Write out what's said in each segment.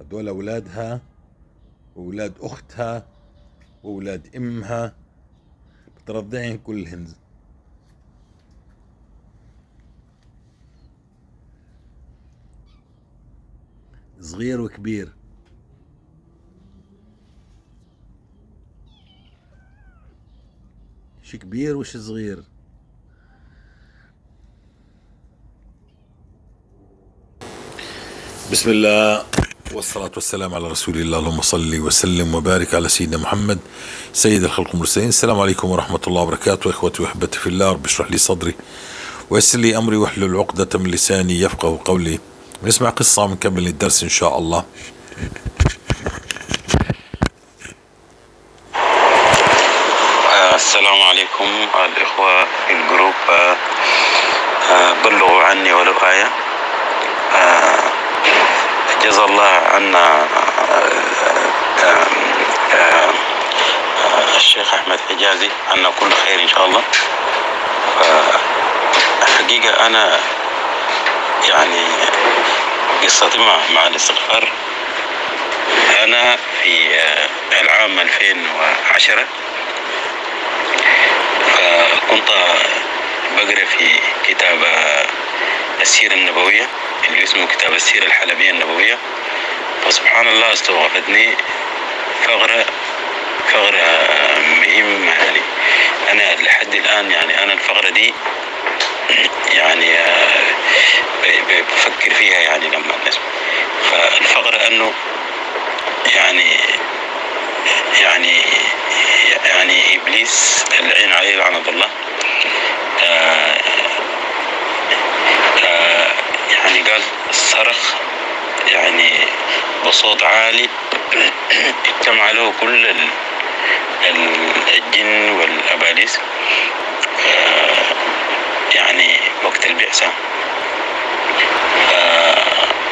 هدول أولادها وأولاد أختها وأولاد أمها، بترضعين كلهن. صغير وكبير. شي كبير وش صغير. بسم الله والصلاة والسلام على رسول الله. اللهم صل وسلم وبارك على سيدنا محمد سيد الخلق المرسلين. السلام عليكم ورحمة الله وبركاته. إخوتي وأحبتي في الله، رب اشرح لي صدري ويسر لي أمري واحلل عقدة من لساني يفقه قولي. نسمع قصة ونكمل الدرس إن شاء الله. السلام عليكم الإخوة في الجروب. بلغوا عني ولو آية. جزا الله عنا الشيخ أحمد حجازي عنا كل خير إن شاء الله. حقيقة أنا يعني قصتي مع الاستغفار، أنا في العام 2010 كنت بقرأ في كتاب السيرة النبوية اللي اسمه كتاب السيرة الحلبية النبوية، فسبحان الله استوقفتني فقرة مهمة. يعني أنا لحد الآن يعني أنا الفقرة دي يعني بفكر فيها يعني لما نسمع. فالفقرة أنه يعني إبليس العين عليه لعنة الله يعني قال صرخ يعني بصوت عالي اجتمع له كل الجن والأباليس يعني وقت البعثة.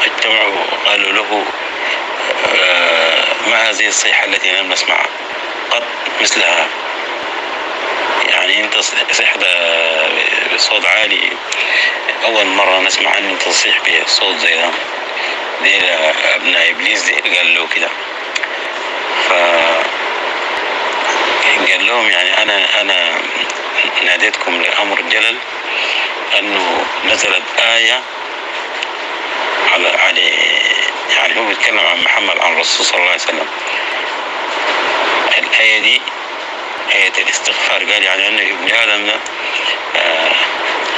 اجتمعوا قالوا له ما هذه الصيحة التي لم نسمعها قط مثلها. يعني انت صيحة بصوت عالي اول مرة نسمع ان انت تصيح بصوت زي ده. دي ابناء ابليس دي قال له كده. قال لهم يعني انا ناديتكم لامر جلل انه نزلت آية على يعني هو بيتكلم عن محمد عن الرسول صلى الله عليه وسلم. الآية دي آية الاستغفار. قال يعني أن ابن آدم ده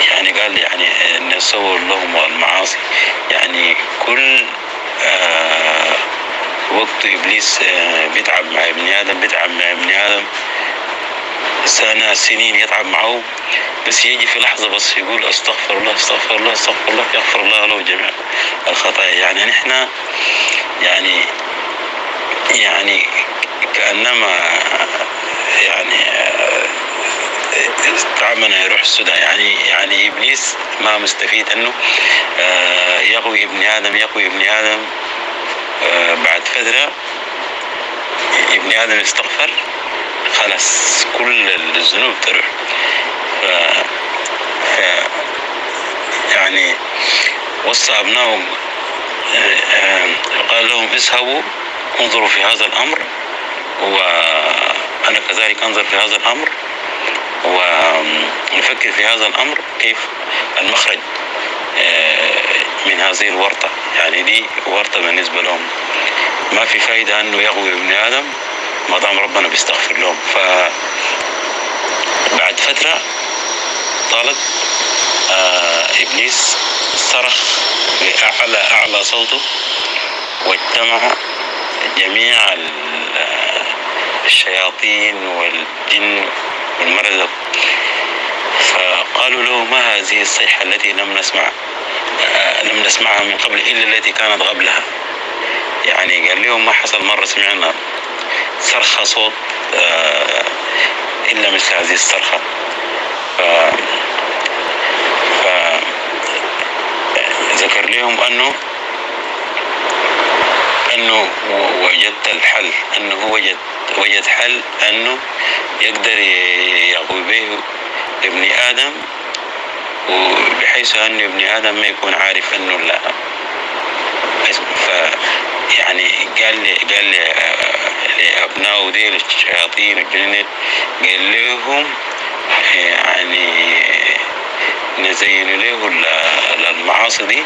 يعني قال يعني نصور لهم المعاصي. يعني كل وقت إبليس بيتعب مع ابن آدم سنين يتعب معه، بس يجي في لحظة بس يقول استغفر الله يغفر الله له جميع الخطايا. يعني نحن يعني كأنما يعني تعبنا يروح السودان. يعني إبليس ما مستفيد أنه يقوي ابن آدم. بعد فترة ابن آدم يستغفر خلاص كل الذنوب تروح. يعني وصى أبنائهم قال لهم اذهبوا انظروا في هذا الأمر وأنا كذلك أنظر في هذا الأمر ونفكر في هذا الأمر كيف المخرج من هذه الورطة. يعني دي ورطة بالنسبة لهم، ما في فايدة أنه يغوي ابن آدم ما دام ربنا بيستغفر لهم. فبعد فترة طالت إبليس صرخ بأعلى صوته واجتمع جميع الشياطين والجن والمرضى، فقالوا له ما هذه الصيحة التي لم نسمعها من قبل إلا التي كانت قبلها. يعني قال لهم ما حصل مرة سمعنا صرخة صوت إلا مثل هذه الصرخة. ذكر لهم أنه وجدت الحل، أنه وجد حل أنه يقدر يغوي به ابن آدم وبحيث أن ابن آدم ما يكون عارف أنه لا. يعني قال لي لأبنائه ديل الشياطين والجن، قال لهم يعني نزين له المعاصي دي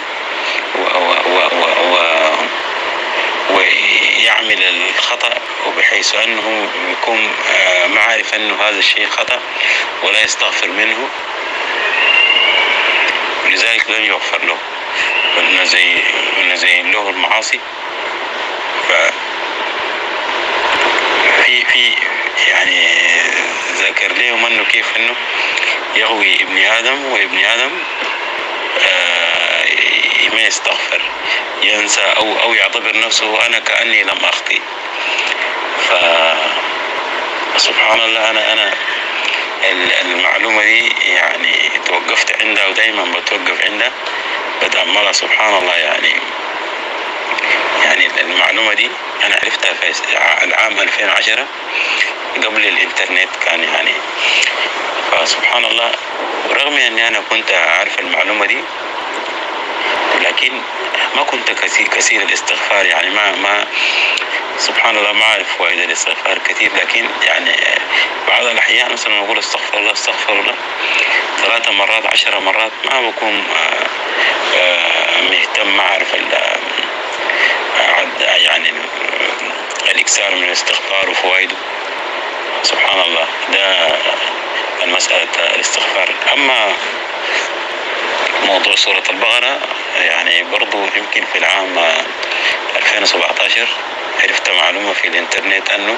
ويعمل الخطأ، وبحيث أنه يكون ما عارف أنه هذا الشيء خطأ ولا يستغفر منه، لذلك لن يغفر له، ونزين له المعاصي. في يعني ذكر لهم أنه كيف أنه يغوي ابن آدم، وابن آدم ما يستغفر، ينسى أو يعتبر نفسه أنا كأني لم أخطئ. فسبحان الله أنا المعلومة دي يعني توقفت عندها، ودايما بتوقف عندها بتأملها. سبحان الله يعني المعلومة دي أنا عرفتها في العام 2010 قبل الإنترنت كان يعني. فسبحان الله، ورغم أني أنا كنت عارف المعلومة دي، لكن ما كنت كثير الاستغفار، يعني ما سبحان الله ما أعرف فوائد الاستغفار كثير. لكن يعني بعض الأحيان مثلا أقول استغفر الله استغفر الله 3 مرات 10 مرات، ما بكون مهتم، ما أعرف يعني الإكثار من الاستغفار وفوائده. سبحان الله، ده المسألة الاستغفار. أما موضوع سورة البقرة يعني برضو يمكن في العام 2017 عرفت معلومة في الإنترنت أنه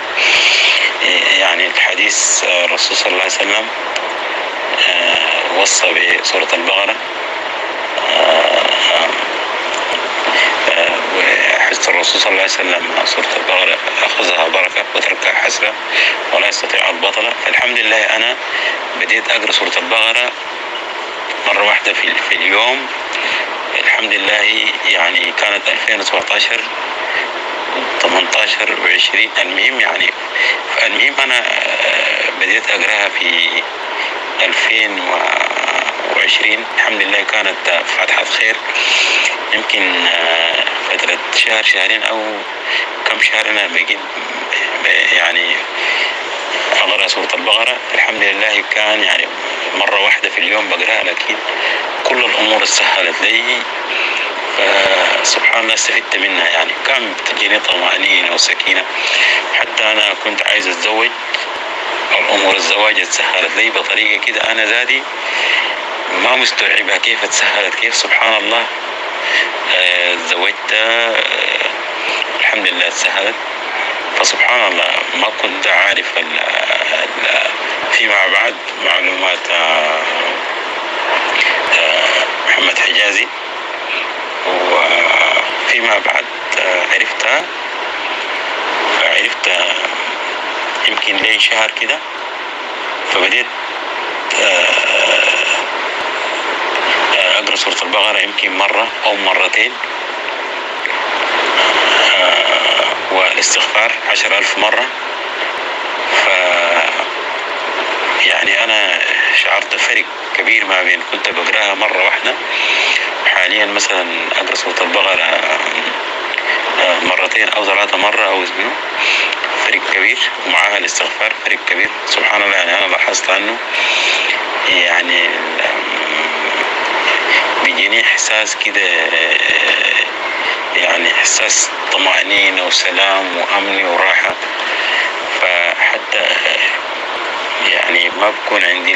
يعني الحديث الرسول صلى الله عليه وسلم وصى بسورة البقرة، وحديث الرسول صلى الله عليه وسلم سورة البقرة أخذها بركة وتركها حسرة ولا يستطيع البطلة. فالحمد لله أنا بديت أقرأ سورة البقرة مرة واحدة في اليوم، الحمد لله. يعني كانت 2017 18 و20 المهم أنا بديت أقرأها في 2020 الحمد لله. كانت فتحة خير، يمكن فترة شهر شهرين أو كم شهر أنا بقيت يعني أقرأ سورة البقرة. الحمد لله كان يعني مرة واحدة في اليوم بقرأها، لكن كل الأمور سهلت لي. فسبحان الله استفدت منها، يعني كان بتجيني طمأنينة وسكينة. حتى أنا كنت عايز أتزوج، الأمور الزواج اتسهلت لي بطريقة كده أنا ذاتي ما مستوعبها كيف اتسهلت، كيف سبحان الله. تزوجت الحمد لله اتسهلت. فسبحان الله ما كنت عارف فيما بعد معلومات محمد حجازي، وفيما بعد عرفت يمكن لي شهر كده. فبديت أقرأ سورة البقرة يمكن مرة أو مرتين، والاستغفار 10,000 مرة. يعني أنا شعرت فرق كبير ما بين كنت بقرأها مرة واحدة، حاليا مثلا أقرأ سورة البقرة مرتين أو 3 مرة أو اسبوع، فرق كبير. ومعها الاستغفار فرق كبير. سبحان الله، يعني أنا لاحظت أنه يعني بيجيني إحساس كده، يعني إحساس طمأنينة وسلام وأمن وراحة. فحتى يعني ما بكون عندي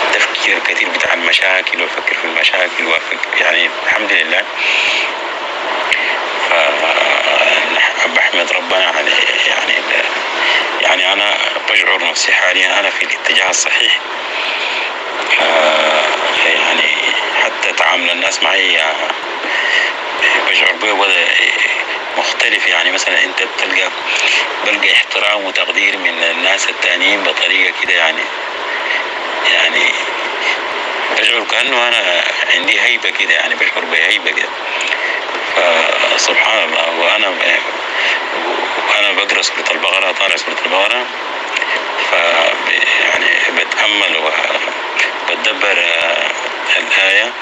التفكير الكثير بتاع المشاكل وأفكر في المشاكل يعني الحمد لله. بحمد ربنا على يعني أنا بشعر نفسي حاليا أنا في الاتجاه الصحيح. يعني حتى تعامل الناس معي بشعر به وضع مختلف. يعني مثلا انت بلقى احترام وتقدير من الناس التانيين بطريقة كده، يعني بشعر كأنه أنا عندي هيبة كده، يعني بشعر بهيبة كده. فسبحان الله، وأنا بقرأ سورة البقرة، طالع سورة البقرة، يعني بتأمل وبتدبر الآية: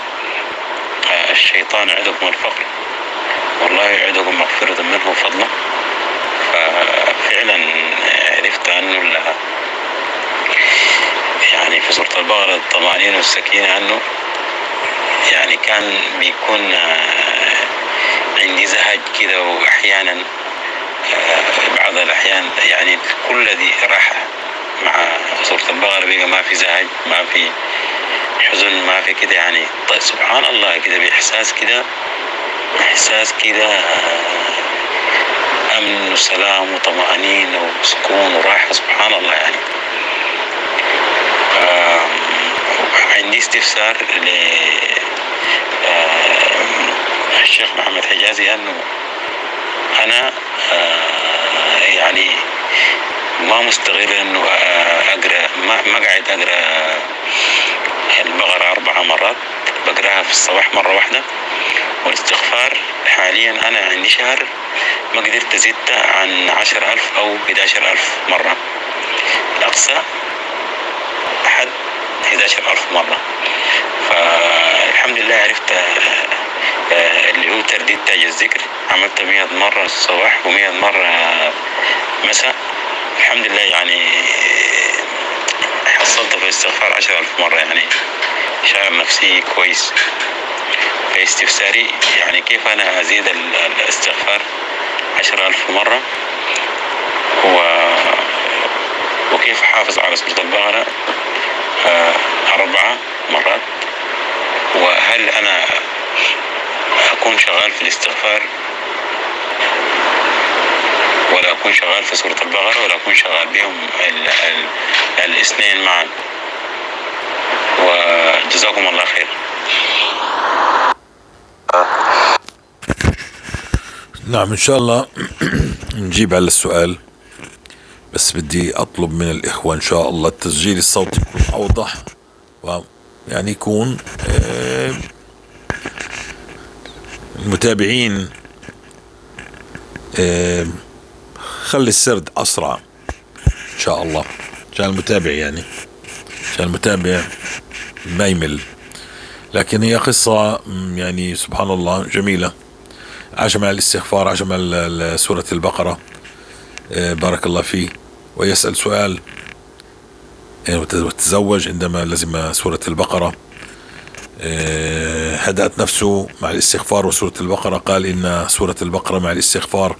الشيطان يعدكم الفقر والله يعدكم مغفرة منه وفضله. ففعلا عرفت أنه يعني في سورة البقرة الطمأنينة والسكينة أنه يعني كان بيكون عندي زهج كده، وأحيانا بعض الأحيان يعني كل دي راحة مع سورة البقرة، بقى ما في زهج، ما في حزن، ما في كده يعني. طيب سبحان الله كده بإحساس كده، إحساس كده أمن وسلام وطمأنينة وسكون وراحة، سبحان الله يعني. عندي استفسار للشيخ محمد حجازي، أنه أنا يعني ما مستغل أنه أقرأ، ما قاعد أقرأ البقرة 4 مرات، بقرأها في الصباح مرة واحدة. والاستغفار حاليا أنا عندي شهر ما قدرت أزيدها عن 10,000 أو 11,000 مرة، الأقصى حد 11,000 مرة. فالحمد لله عرفت اللي هو ترديد تاج الذكر، عملت 100 مرة الصباح و100 مرة مساء. الحمد لله يعني حصلت في الاستغفار 10,000 مرة، يعني شعر نفسي كويس. فاستفساري يعني كيف أنا أزيد الاستغفار 10,000 مرة، وكيف أحافظ على سورة البقرة 4 مرات، وهل أنا أكون شغال في الاستغفار ولا أكون شغال في سورة البقرة ولا أكون شغال بهم الاثنين معا؟ وجزاكم الله خير. نعم إن شاء الله نجيب على السؤال، بس بدي أطلب من الإخوة إن شاء الله التسجيل الصوتي يكون أوضح، ويعني يكون المتابعين خلي السرد أسرع إن شاء الله، عشان المتابع يعني، عشان المتابع ما يمل. لكن هي قصة يعني سبحان الله جميلة، عاش مع الاستغفار، عاش مع سورة البقرة، بارك الله فيه. ويسأل سؤال وتزوج عندما لزم سورة البقرة، هدأت نفسه مع الاستغفار وسورة البقرة. قال إن سورة البقرة مع الاستغفار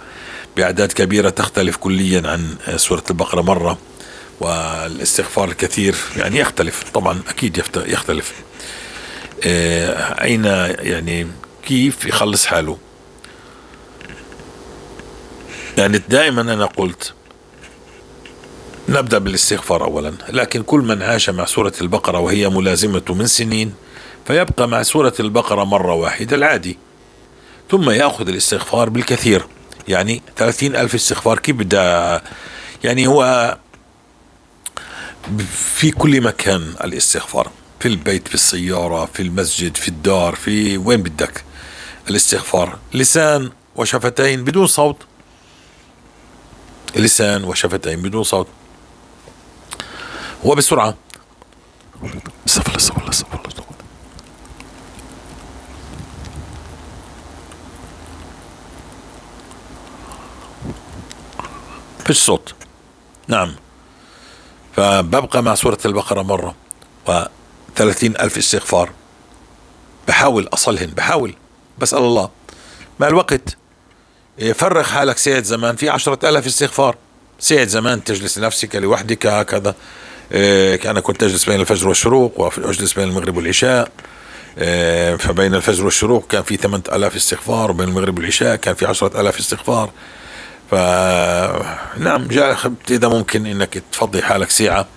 بأعداد كبيرة تختلف كليا عن سورة البقرة مرة، والاستغفار الكثير يعني يختلف طبعا، أكيد يختلف. أين يعني كيف يخلص حاله؟ يعني دائما أنا قلت نبدأ بالاستغفار أولا، لكن كل من عاش مع سورة البقرة وهي ملازمته من سنين فيبقى مع سورة البقرة مرة واحدة العادي، ثم يأخذ الاستغفار بالكثير. يعني 30,000 استغفار كيف بدأ؟ يعني هو في كل مكان الاستغفار، في البيت، في السيارة، في المسجد، في الدار، في وين بدك الاستغفار. لسان وشفتين بدون صوت، لسان وشفتين بدون صوت، وبسرعة. استغفر الله استغفر الله. فيش صوت. نعم. فببقى مع سورة البقرة مرة و30,000 استغفار، بحاول أصلهن، بحاول بسأل الله مع الوقت. فرغ حالك ساعة زمان في 10,000 استغفار، ساعة زمان تجلس لنفسك لوحدك هكذا. أنا كنت أجلس بين الفجر والشروق، وأجلس بين المغرب والعشاء. فبين الفجر والشروق كان في 8,000 استغفار، وبين المغرب والعشاء كان في 10,000 استغفار. فنعم إذا ممكن إنك تفضي حالك ساعة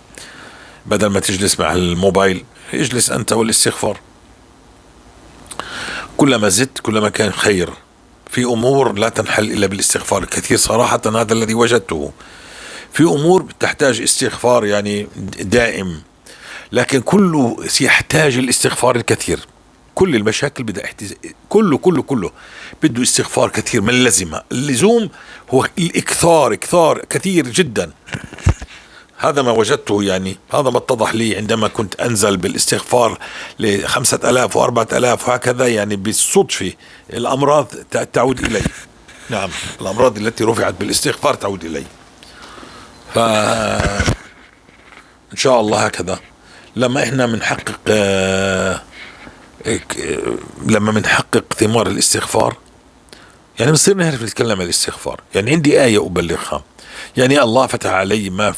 بدل ما تجلس مع الموبايل، اجلس أنت والاستغفار. كلما زدت كلما كان خير. في أمور لا تنحل إلا بالاستغفار الكثير صراحة، هذا الذي وجدته. في أمور تحتاج استغفار يعني دائم، لكن كله يحتاج الاستغفار الكثير. كل المشاكل بدها كله بده استغفار كثير من اللزوم هو الإكثار كثير جدا. هذا ما وجدته، يعني هذا ما اتضح لي عندما كنت أنزل بالاستغفار ل5000 و4000 وهكذا، يعني بالصدفة الأمراض تعود إلي. نعم، الأمراض التي رفعت بالاستغفار تعود إلي. فإن شاء الله هكذا لما إحنا لما بنحقق ثمار الاستغفار، يعني بنصير نعرف نتكلم عن الاستغفار. يعني عندي آية أبلغها، يعني الله فتح علي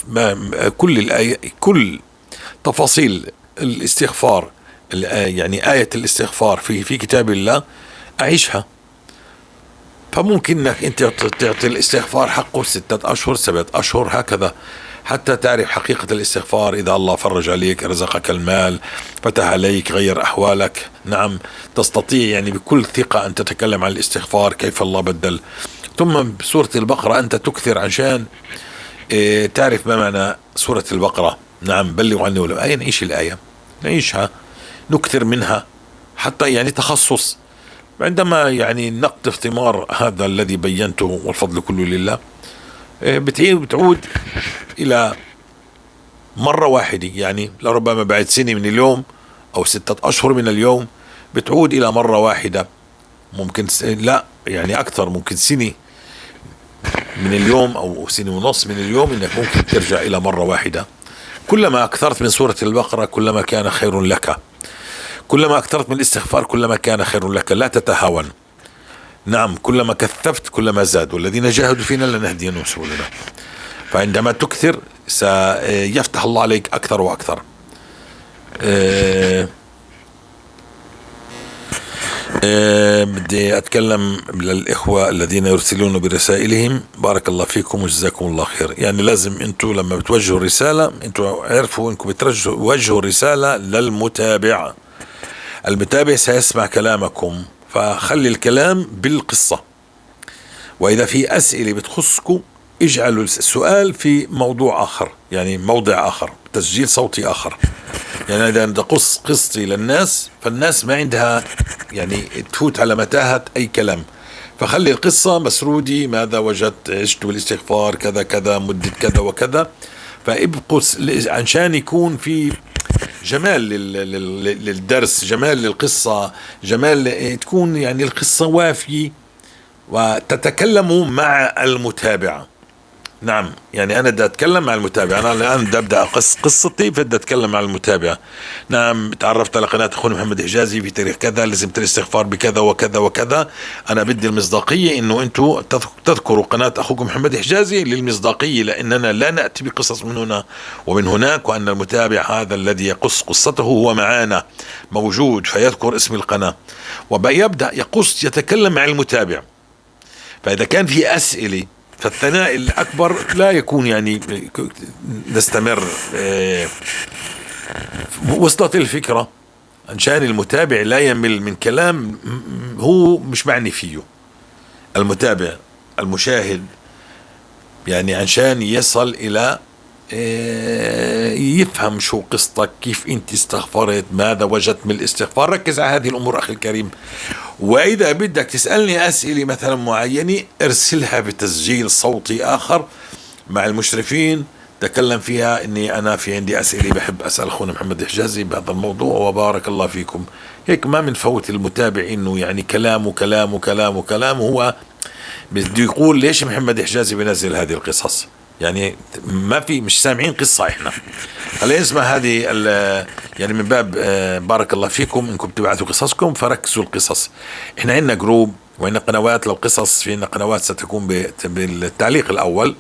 كل الآية، كل تفاصيل الاستغفار، يعني آية الاستغفار في كتاب الله أعيشها. فممكن انك انت تعطي الاستغفار حقه 6 اشهر 7 اشهر هكذا، حتى تعرف حقيقة الاستغفار. اذا الله فرج عليك، رزقك المال، فتح عليك، غير احوالك، نعم، تستطيع يعني بكل ثقة ان تتكلم عن الاستغفار كيف الله بدل. ثم بسورة البقرة انت تكثر عشان تعرف ما معنى سورة البقرة. نعم، بلغوا عني ولو آية، نعيش الآية، نعيشها، نكثر منها، حتى يعني تخصص. عندما يعني نقطف ثمار هذا الذي بينته، والفضل كله لله، بتعود إلى مرة واحدة. يعني لربما بعد سنة من اليوم أو 6 أشهر من اليوم بتعود إلى مرة واحدة. ممكن لا يعني أكثر، ممكن سنة من اليوم أو سنة ونص من اليوم إنك ممكن ترجع إلى مرة واحدة. كلما أكثرت من سورة البقرة كلما كان خير لك، كلما أكثرت من الاستغفار كلما كان خير لك، لا تتهاون. نعم، كلما كثفت كلما زاد، والذين جاهدوا فينا لنهدينهم سبلنا. فعندما تكثر سيفتح الله عليك أكثر وأكثر. بدي أتكلم للإخوة الذين يرسلون برسائلهم، بارك الله فيكم وجزاكم الله خير. يعني لازم أنتوا لما بتوجهوا الرسالة، أنتوا عرفوا أنكم بتوجهوا الرسالة للمتابع. المتابع سيسمع كلامكم، فخلي الكلام بالقصة. وإذا في أسئلة بتخصكم اجعلوا السؤال في موضوع آخر، يعني موضع آخر، تسجيل صوتي آخر. يعني إذا بدي أقص قصتي للناس، فالناس ما عندها يعني تفوت على متاهة أي كلام. فخلي القصة مسرودي، ماذا وجدت، عشت بالاستغفار كذا كذا، مدة كذا وكذا. فابقوا عشان يكون في جمال للدرس، جمال للقصة، جمال تكون يعني القصة وافية، وتتكلموا مع المتابع. نعم، يعني أنا بدي أتكلم مع المتابع. أنا الآن بدي أبدأ أقص قصتي، فبدي أتكلم مع المتابع. نعم، تعرفت على قناة أخونا محمد حجازي في تاريخ كذا، لزمت الاستغفار بكذا وكذا وكذا. أنا بدي المصداقية إنه أنتوا تذكروا قناة أخوكم محمد حجازي للمصداقية، لأننا لا نأتي بقصص من هنا ومن هناك، وأن المتابع هذا الذي يقص قصته هو معنا موجود، فيذكر اسم القناة ويبدأ يقص، يتكلم مع المتابع. فإذا كان في أسئلة، فالثناء الأكبر لا يكون يعني نستمر. وصلت الفكرة؟ عشان المتابع لا يمل من كلام هو مش معني فيه. المتابع المشاهد يعني عشان يصل إلى يفهم شو قصتك، كيف انت استغفرت، ماذا وجدت من الاستغفار. ركز على هذه الأمور أخي الكريم. وإذا بدك تسألني أسئلة مثلا معينة، ارسلها بتسجيل صوتي آخر مع المشرفين، تكلم فيها إني أنا في عندي أسئلة بحب أسأل أخونا محمد حجازي بهذا الموضوع، وبارك الله فيكم. هيك ما بنفوت المتابع إنه يعني كلامه كلامه كلامه كلامه، هو بده يقول ليش محمد حجازي بينزل هذه القصص. يعني ما في، مش سامعين قصة احنا. خلينا نسمع هذه يعني من باب بارك الله فيكم انكم تبعثوا قصصكم، فركزوا القصص. احنا عندنا جروب وعندنا قنوات للقصص، في عندنا قنوات ستكون بالتعليق الاول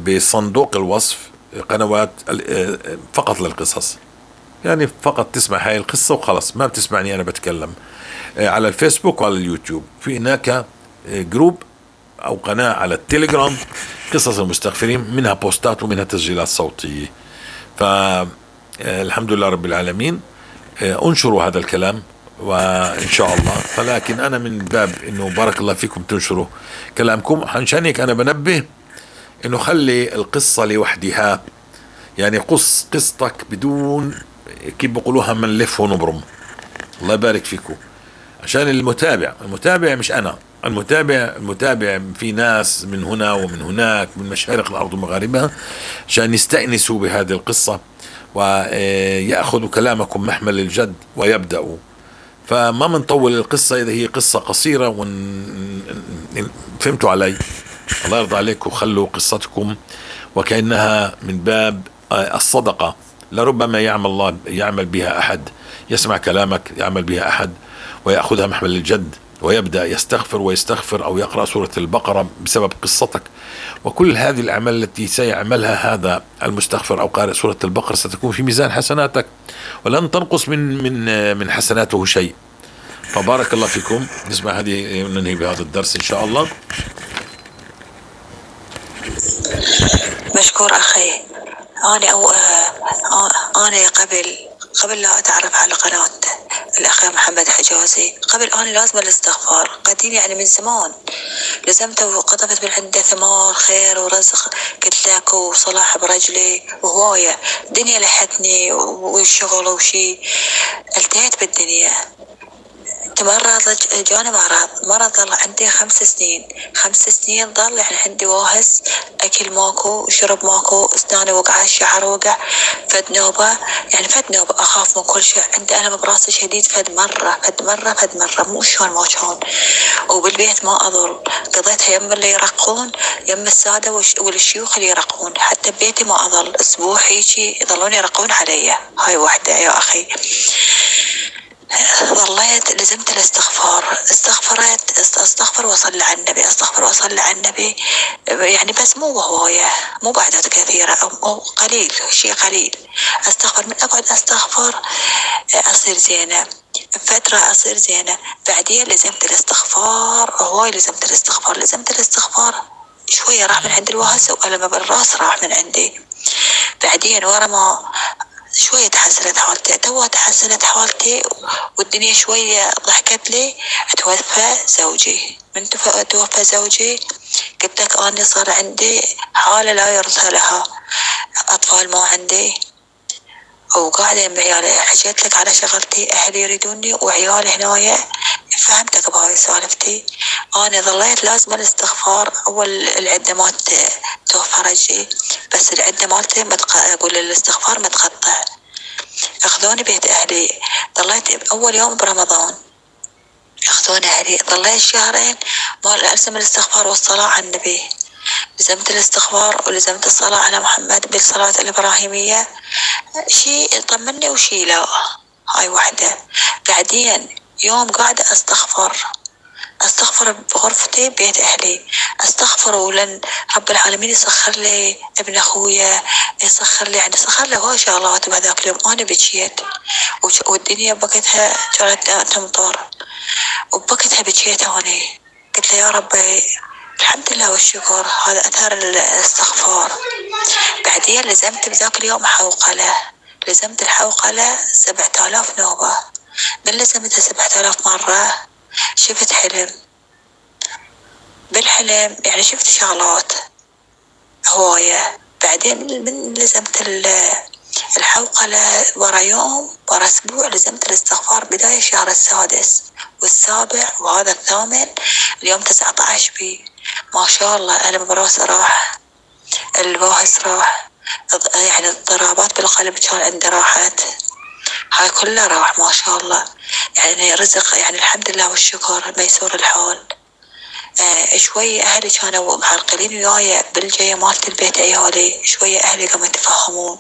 بصندوق الوصف، قنوات فقط للقصص، يعني فقط تسمع هاي القصة وخلاص، ما بتسمعني انا بتكلم. على الفيسبوك وعلى اليوتيوب في هناك جروب او قناة على التليجرام، قصص المستغفرين، منها بوستات ومنها تسجيلات صوتية. فالحمد لله رب العالمين. انشروا هذا الكلام وان شاء الله. فلكن انا من باب انه بارك الله فيكم تنشروا كلامكم، عشان هيك انا بنبه انه خلي القصة لوحدها. يعني قص قصتك بدون كيف بقولوها من لف ونبرم. الله يبارك فيكم. عشان المتابع مش انا. المتابع في ناس من هنا ومن هناك من مشارق الأرض ومغاربها عشان يستأنسوا بهذه القصة ويأخذوا كلامكم محمل الجد ويبدأوا. فما منطول القصة إذا هي قصة قصيرة فهمتوا علي؟ الله يرضى عليكم، خلوا قصتكم وكأنها من باب الصدقة. لربما يعمل بها أحد، يسمع كلامك يعمل بها أحد ويأخذها محمل الجد ويبدأ يستغفر ويستغفر أو يقرأ سورة البقرة بسبب قصتك. وكل هذه الأعمال التي سيعملها هذا المستغفر أو قارئ سورة البقرة ستكون في ميزان حسناتك ولن تنقص من حسناته شيء. فبارك الله فيكم. نسمع هذه ننهي بهذا الدرس إن شاء الله. مشكور أخي. أنا قبل لا أتعرف على قناة الأخ محمد حجازي، قبل أنا لازم الاستغفار قديم، يعني من زمان لزمته وقطفت من عنده ثمار خير ورزق قلت لك وصلاح برجلي وهواية. الدنيا لحتني والشغل وشي، التهيت بالدنيا. تمرض، جاني مرض ظل عندي 5 سنين ظل يعني عندي واهس، أكل ماكو، شرب ماكو، أسناني وقع، الشعر وقع. فد نوبة أخاف من كل شيء، عندي ألم براسي شديد. فد مرة مو شلون ما كان. وبالبيت ما أظل، قضيتها يم اللي يرقون، يم السادة والشيوخ اللي يرقون. حتى ببيتي ما أظل أسبوع هيجي يظلون يرقون علي. هاي واحدة يا أخي. ظليت لزمت الاستغفار، استغفر واصلي على النبي، يعني بس مو هواية، مو بعدات كثيرة أو قليل، شيء قليل. استغفر، من أقعد استغفر أصير زينة، فترة أصير زينة. بعدين لزمت الاستغفار، هواي لزمت الاستغفار. شوية راح من عند الوهس وألم بالراس راح من عندي. بعدين ورا ما شوية تحسنت حالتي والدنيا شوية ضحكت لي. توفى زوجي. من توفى زوجي قلت لك أنا صار عندي حالة لا يرثى لها، أطفال ما عندي وقاعدة مع عيالي. حكيت لك على شغلتي، أهلي يريدوني وعيالي هنايا. فهمتك بهاي سالفتي. أنا ظليت لازم الاستغفار. أول العدة مالت توفى رجلي، بس العدة مالتي أقول الاستغفار متقطع. أخذوني بيت أهلي، ضليت أول يوم برمضان أخذوني أهلي، ضليت شهرين ما ألزم الاستغفار والصلاة على النبي. لزمت الاستغفار ولزمت الصلاة على محمد بالصلاة الإبراهيمية. شيء يطمني وشي لا. هاي واحدة. بعدين يوم قاعدة أستغفر بغرفتي بيت أهلي، أستغفر ولن رب العالمين يسخر لي ابن أخويا، يسخر لي يعني سخر له هواي شغلات. وبهذاك اليوم أنا بكيت والدنيا بقتها كانت تمطر وبقتها بكيت. أنا قلت له يا ربي الحمد لله والشكر، هذا أثر الاستغفار. بعدين لزمت بذاك اليوم لزمت الحوقلة 7000 نوبة. من لزمتها 7000 مرة شفت حلم، بالحلم يعني شفت شغلات هواية. بعدين من لزمت الحوقلة ورا يوم ورا أسبوع لزمت الاستغفار. بداية الشهر 6 و7 وهذا 8 اليوم 19 بي. ما شاء الله ألم براسي راح، الواهس راح، يعني اضطرابات بالقلب كان عندي راحت. هاي كلها راح ما شاء الله. يعني رزق، يعني الحمد لله والشكر ميسور الحال. شوية أهلي كانوا معرقلين وياي بالجاية مالت البيت. عيالي شوية أهلي قاموا يتفهمون.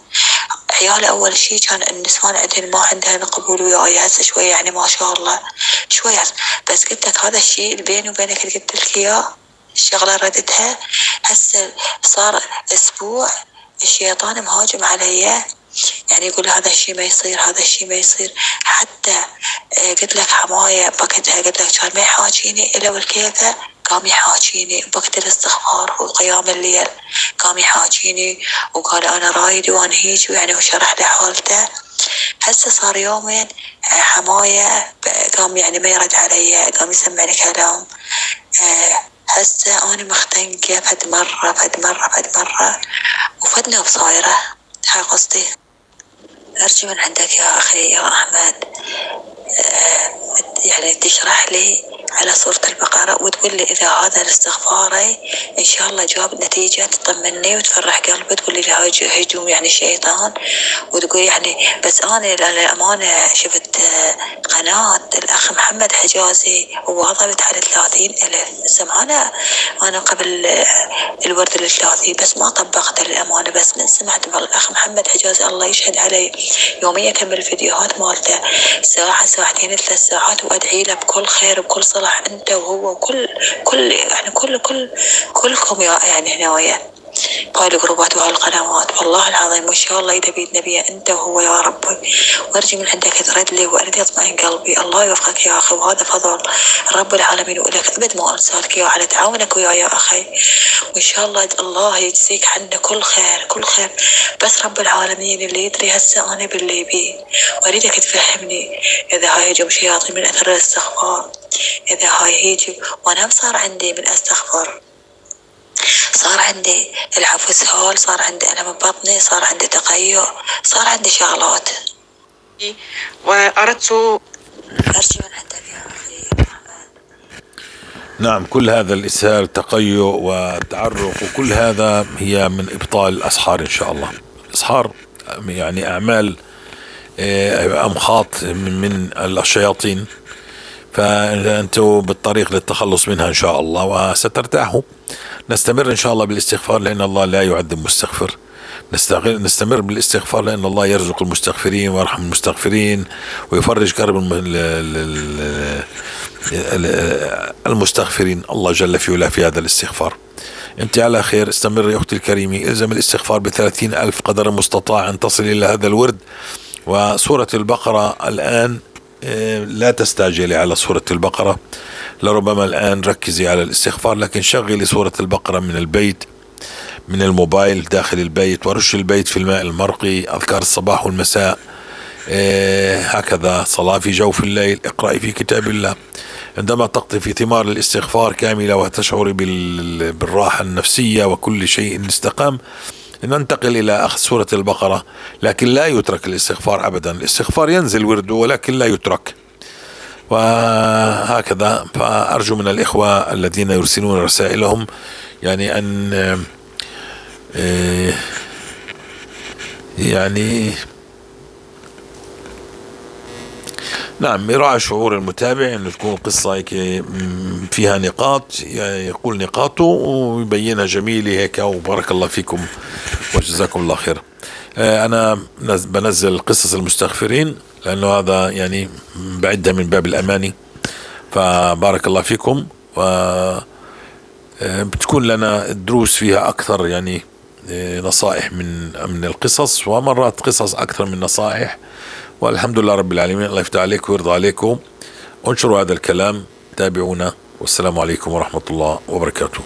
عيالي أول شيء كان النسوان عندهن ما عندهن قبول وياي. هسه شوية يعني ما شاء الله شوية. بس قلت لك هذا الشيء اللي بيني وبينك اللي قلت لك إياه، الشغلة ردتها. هسه صار أسبوع الشيطان مهاجم علي، يعني يقول هذا الشيء ما يصير، هذا الشيء ما يصير. حتى قلت لك حماية بقتها، قلت لك كان ما يحاكيني إلا والكيفة قام يحاكيني بوقت الاستغفار وقيام الليل. قام يحاكيني وقال أنا رايد وأنا هيك، يعني وشرح لي حالته. هسه صار يومين حماية قام يعني ما يرد علي، قام يسمعني كلام. هسه أنا مختنقة فد مرة وفدنا بصايرة. هاي قصدي. أرجو من عندك يا أخي يا أحمد يعني تشرح لي على سورة البقرة وتقول لي إذا هذا الاستغفاري إن شاء الله جاب نتيجة تطمني وتفرح قلبي، تقول لي لا هجوم يعني شيطان، وتقول يعني بس أنا للأمانة شفت قناة الأخ محمد حجازي وواظبت على 30,000 سمعانة أنا قبل الورد 30 بس ما طبقت للأمانة، بس من سمعت من الأخ محمد حجازي الله يشهد علي يوميا أكمل الفيديوهات مالته ساعة ساعتين 3 ساعات وأدعي له بكل خير وبكل صلاح أنت وهو وكل يعني كلكم يعني هنا ويا بهاي الجروبات وهالقنوات، والله العظيم ما شاء الله إذا بيد نبيه أنت وهو يا ربي، وأرجو من عندك ترد لي وأريد يطمئن قلبي. الله يوفقك يا أخي، وهذا فضل رب العالمين وإلك أبد ما أنساك يا على تعاونك ويا يا أخي، وإن شاء الله الله يجزيك عنا كل خير، بس رب العالمين اللي يدري هسه أنا باللي بيه، وأريدك تفهمني إذا هاي هجوم شياطين من أثر الاستغفار، إذا هاي هيجي وأنا صار عندي من أستغفر، صار عندي العفو سهول، صار عندي ألم ببطني، صار عندي تقيؤ، صار عندي شغلات، وأردت أرجو من عندك يا أخي محمد. نعم، كل هذا الإسهال تقيؤ والتعرق وكل هذا هي من إبطال الأسحار إن شاء الله. الأسحار يعني أعمال أمخاط من الشياطين، فأنتوا بالطريق للتخلص منها إن شاء الله وسترتاحوا. نستمر إن شاء الله بالاستغفار لأن الله لا يعذب مستغفر، نستمر بالاستغفار لأن الله يرزق المستغفرين ويرحم المستغفرين ويفرج كرب المستغفرين. الله جل في علاه في هذا الاستغفار. أنت على خير، استمر يا أختي الكريمة، إلزم الاستغفار ب30,000 قدر المستطاع أن تصل إلى هذا الورد. وسورة البقرة الآن لا تستعجلي على سورة البقرة، لربما الآن ركزي على الاستغفار، لكن شغلي سورة البقرة من البيت، من الموبايل داخل البيت، ورش البيت في الماء المرقي، أذكار الصباح والمساء، هكذا صلاة في جوف الليل، اقرأي في كتاب الله. عندما تقطفي ثمار الاستغفار كاملة وتشعري بالراحة النفسية وكل شيء استقام، ننتقل إلى أخذ سورة البقرة. لكن لا يترك الاستغفار أبدا، الاستغفار ينزل ورده ولكن لا يترك، وهكذا. فأرجو من الإخوة الذين يرسلون رسائلهم يعني أن يعني نعم يراعي شعور المتابع، أن تكون قصة فيها نقاط، يقول نقاطه ويبينها جميلة هيك، وبارك الله فيكم وجزاكم الله خير. أنا بنزل قصص المستغفرين لأنه هذا يعني بعدها من باب الأماني، فبارك الله فيكم. وبتكون لنا دروس فيها أكثر، يعني نصائح من القصص، ومرات قصص أكثر من نصائح. والحمد لله رب العالمين. الله يفتح عليكم ويرضى عليكم. انشروا هذا الكلام، تابعونا، والسلام عليكم ورحمة الله وبركاته.